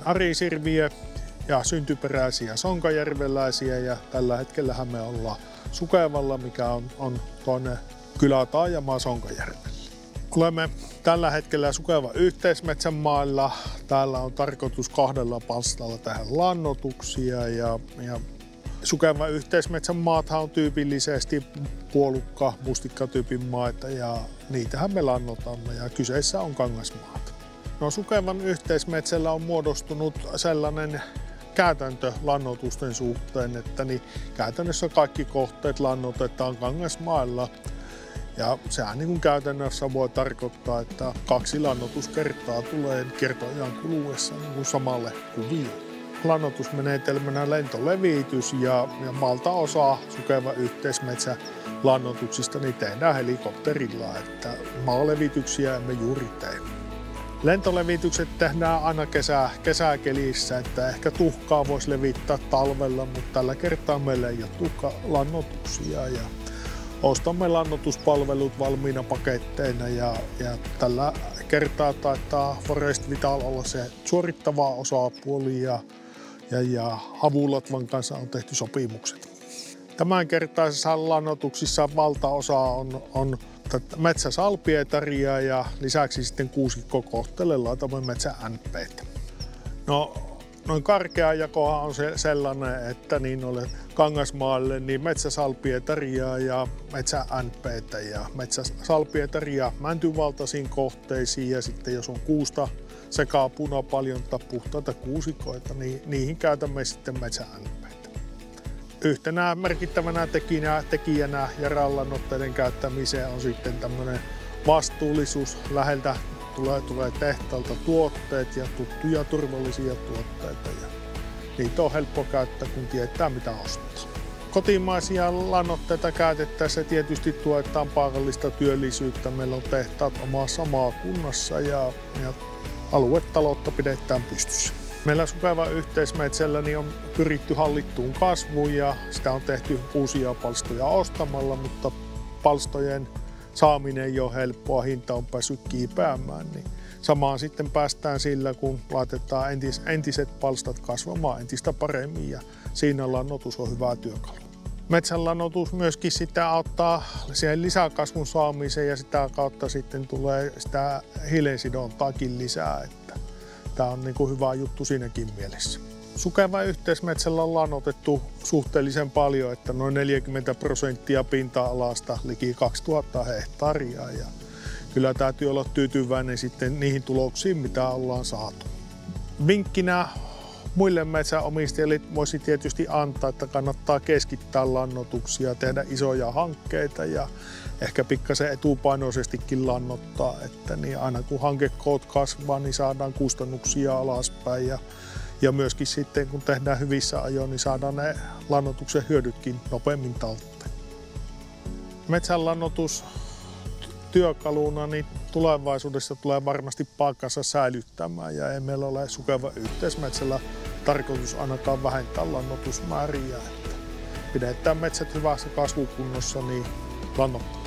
arisirviö ja syntyperäisiä sonkajärveläisiä, ja tällä hetkellähän me ollaan Sukevalla, mikä on tuonne kylätaajama Sonkajärvellä. Olemme tällä hetkellä Sukevan yhteismetsän mailla. Täällä on tarkoitus 2 palstalla tehdä lannoituksia ja Sukevan yhteismetsän maathan on tyypillisesti puolukka, mustikkatyypin maita ja niitähän me lannotamme ja kyseessä on kangasmaat. No, Sukevan yhteismetsällä on muodostunut sellainen käytäntö lannoitusten suhteen, että käytännössä kaikki kohteet lannoitetaan kangasmailla. Ja sehän niin käytännössä voi tarkoittaa, että 2 lannoituskertaa tulee kiertoajan kuluessa niin samalle kuviolle. Lannoitusmenetelmänä lentolevitys ja valtaosa Sukevan yhteismetsän lannoituksista tehdään helikopterilla, että maalevityksiä emme juuri tee. Lentolevitykset tehdään aina kesäkelissä, että ehkä tuhkaa voisi levittää talvella, mutta tällä kertaa meillä ei ole tuhkalannoituksia ja ostamme lannoituspalvelut valmiina paketteina ja tällä kertaa taitaa Forest Vital olla se suorittava osapuoli ja Havulatvan kanssa on tehty sopimukset. Tämänkertaisissa lannoituksissa valtaosa on metsäsalpietaria ja lisäksi sitten kuusikkokohteelle laitamme metsä-NP:tä. No, noin karkea jakohan on sellainen, että kangasmaalle metsäsalpietaria ja metsä-NP:tä ja metsäsalpietaria mäntyvaltaisiin kohteisiin ja sitten jos on kuusta sekä punapaljon tai puhtaita kuusikoita, niin niihin käytämme sitten metsä-NP:tä. Yhtenä merkittävänä tekijänä RAL-lannoitteiden käyttämiseen on sitten tämmöinen vastuullisuus. Läheltä tulee tehtaalta tuotteet ja tuttuja turvallisia tuotteita ja niitä on helppo käyttää, kun tietää mitä ostaa. Kotimaisia lannoitteita käytettäessä tietysti tuetaan paikallista työllisyyttä. Meillä on tehtaat omassa maakunnassa ja aluetaloutta pidetään pystyssä. Meillä Sukevan yhteismetsällä on pyritty hallittuun kasvuun ja sitä on tehty uusia palstoja ostamalla, mutta palstojen saaminen ei ole helppoa, hinta on päässyt kiipeämään. Samaan sitten päästään sillä, kun laitetaan entiset palstat kasvamaan entistä paremmin ja siinä lannoitus on hyvä työkalu. Metsän lannoitus myöskin sitä auttaa siihen lisäkasvun saamiseen ja sitä kautta sitten tulee sitä hiilensidontaakin lisää. Tämä on hyvä juttu siinäkin mielessä. Sukevan yhteismetsällä on lannoitettu suhteellisen paljon, että noin 40% pinta-alasta, liki 2000 hehtaaria. Ja kyllä täytyy olla tyytyväinen sitten niihin tuloksiin, mitä ollaan saatu. Vinkkinä muille metsänomistajille voisi tietysti antaa, että kannattaa keskittää lannoituksia, tehdä isoja hankkeita ja ehkä pikkasen etupainoisestikin lannoittaa, että aina kun hankekoot kasvaa, niin saadaan kustannuksia alaspäin ja myöskin sitten kun tehdään hyvissä ajoin, niin saadaan ne lannoituksen hyödytkin nopeammin talteen. Metsän lannoitus työkaluna niin tulevaisuudessa tulee varmasti paikkansa säilyttämään ja ei meillä ole Sukevan yhteismetsällä tarkoitus ainakaan vähentää lannoitusmääriä. Että pidetään metsät hyvässä kasvukunnossa, niin lannoittaa.